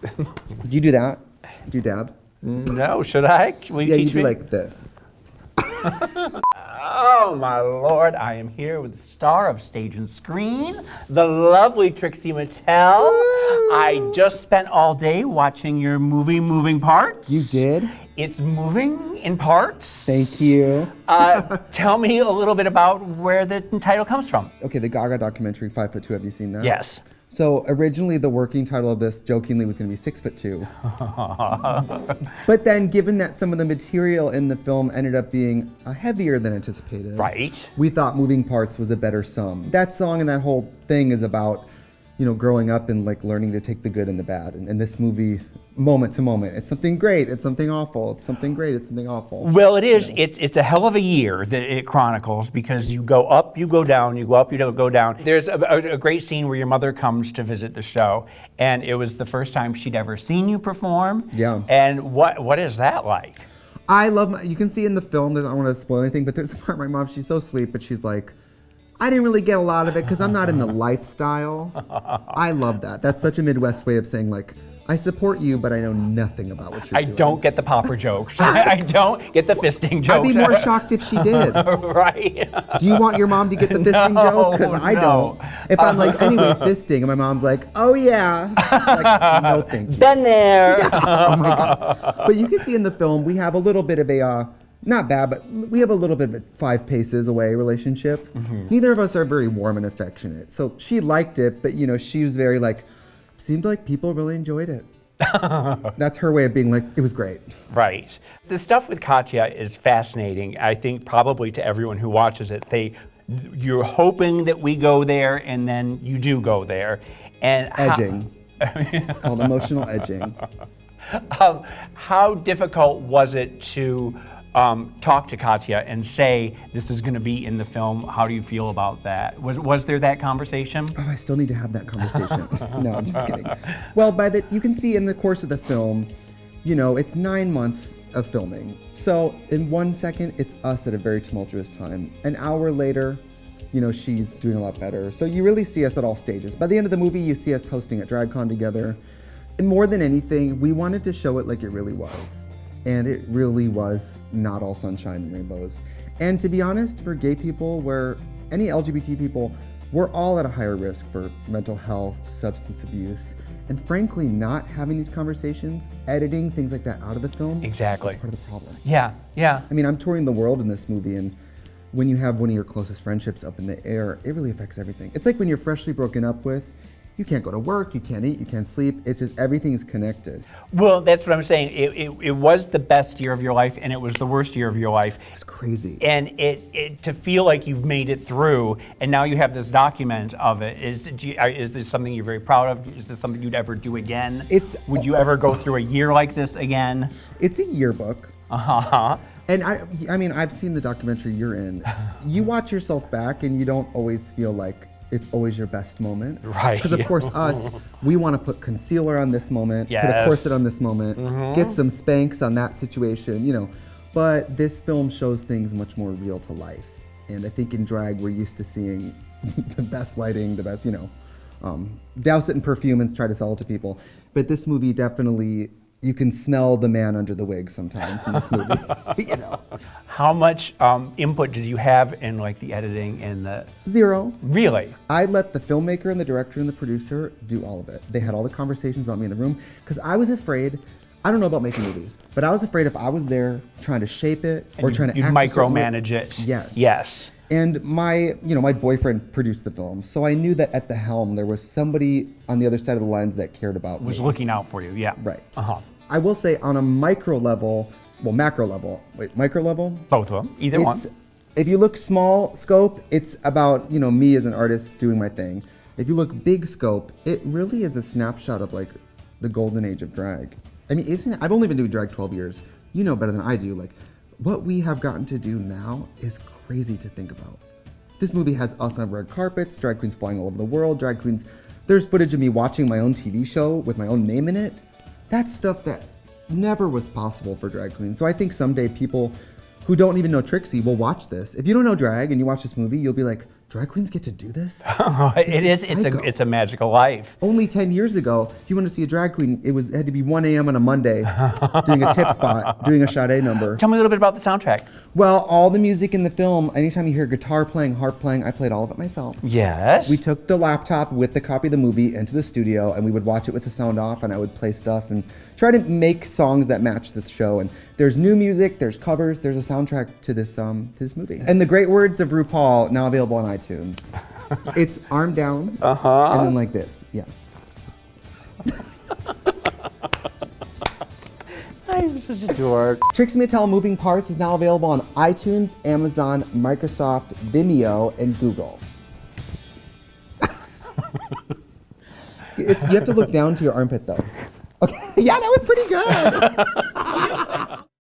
Did you do that? Did you dab? No, should I? Will you Yeah, you teach do me? like this. Oh my Lord, I am here with the star of stage and screen, the lovely TRIXIE Mattel. I just spent all day watching your movie, Moving Parts. You did? It's moving in parts. Thank you. Tell me a little bit about where the title comes from. Okay, the Gaga documentary, 5'2", have you seen that? Yes. So originally the working title of this, jokingly, was gonna be 6'2". But then given that some of the material in the film ended up being heavier than anticipated. Right. We thought Moving Parts was a better sum. That song and that whole thing is about, you know, growing up and like learning to take the good and the bad. And this movie, moment to moment, it's something great, it's something awful, it's something great, it's something awful. Well, it is. You know? It's a hell of a year that it chronicles because you go up, you go down, you go up, you don't go down. There's a great scene where your mother comes to visit the show, and it was the first time she'd ever seen you perform. Yeah. And what is that like? I love, you can see in the film, that I don't want to spoil anything, but there's a part where my mom, she's so sweet, but she's like, I didn't really get a lot of it because I'm not in the lifestyle. I love that. That's such a Midwest way of saying like, I support you, but I know nothing about what you're doing. I don't get the popper jokes. I don't get the fisting jokes. I'd be more shocked if she did. Right. Do you want your mom to get the fisting joke? Because I don't. If I'm like, anyway, fisting, and my mom's like, oh yeah. Like, no thank you. Been there. Yeah. Oh my God. But you can see in the film, we have a little bit of a, not bad, but we have a little bit of a 5 paces away relationship. Mm-hmm. Neither of us are very warm and affectionate. So she liked it, but you know, she was very like, seemed like people really enjoyed it. That's her way of being like, it was great. Right. The stuff with Katya is fascinating. I think probably to everyone who watches it, you're hoping that we go there, and then you do go there. And edging. It's called emotional edging. How difficult was it to talk to Katya and say, this is going to be in the film? How do you feel about that? Was there that conversation? Oh, I still need to have that conversation. No, I'm just kidding. Well, you can see in the course of the film, you know, it's 9 months of filming. So in 1 second, it's us at a very tumultuous time. An hour later, you know, she's doing a lot better. So you really see us at all stages. By the end of the movie, you see us hosting a DragCon together. And more than anything, we wanted to show it like it really was. And it really was not all sunshine and rainbows. And to be honest, for gay people, any LGBT people, we're all at a higher risk for mental health, substance abuse, and frankly, not having these conversations, editing things like that out of the film, exactly, is part of the problem. Yeah, yeah. I mean, I'm touring the world in this movie, and when you have one of your closest friendships up in the air, it really affects everything. It's like when you're freshly broken up with, you can't go to work, you can't eat, you can't sleep. It's just, everything is connected. Well, that's what I'm saying. It was the best year of your life, and it was the worst year of your life. It's crazy. And it to feel like you've made it through, and now you have this document of it. Is this something you're very proud of? Is this something you'd ever do again? Would you ever go through a year like this again? It's a yearbook. Uh-huh. And I mean, I've seen the documentary you're in. You watch yourself back, and you don't always feel like it's always your best moment. Right. Because of course we want to put concealer on this moment, yes, put a corset on this moment, get some Spanx on that situation, you know. But this film shows things much more real to life. And I think in drag, we're used to seeing the best lighting, the best, you know, douse it in perfume and try to sell it to people. But this movie definitely, you can smell the man under the wig sometimes in this movie, you know. How much input did you have in like the editing and the? 0. Really? I let the filmmaker and the director and the producer do all of it. They had all the conversations about me in the room because I was afraid. I don't know about making movies, but I was afraid if I was there trying to shape it or trying to micromanage it. Yes. Yes. And my boyfriend produced the film, so I knew that at the helm there was somebody on the other side of the lens that cared about me. Was looking out for you, yeah. Right. Uh-huh. I will say on a macro level, micro level? Both of them, either one. If you look small scope, it's about, you know, me as an artist doing my thing. If you look big scope, it really is a snapshot of like the golden age of drag. I mean, I've only been doing drag 12 years. You know better than I do. Like, what we have gotten to do now is crazy to think about. This movie has us on red carpets, drag queens flying all over the world, drag queens. There's footage of me watching my own TV show with my own name in it. That's stuff that never was possible for drag queens. So I think someday people who don't even know TRIXIE will watch this. If you don't know drag and you watch this movie, you'll be like, drag queens get to do this? It is. psycho. It's a magical life. Only 10 years ago, if you wanted to see a drag queen, it had to be 1 a.m. on a Monday, doing a tip spot, doing a Sade number. Tell me a little bit about the soundtrack. Well, all the music in the film, anytime you hear guitar playing, harp playing, I played all of it myself. Yes. We took the laptop with the copy of the movie into the studio, and we would watch it with the sound off, and I would play stuff and try to make songs that match the show. And there's new music, there's covers, there's a soundtrack to this movie. And the great words of RuPaul, now available on iTunes. It's arm down, and then like this, yeah. I'm such a dork. Trixie Mattel Moving Parts is now available on iTunes, Amazon, Microsoft, Vimeo, and Google. You have to look down to your armpit though. Okay, yeah, that was pretty good.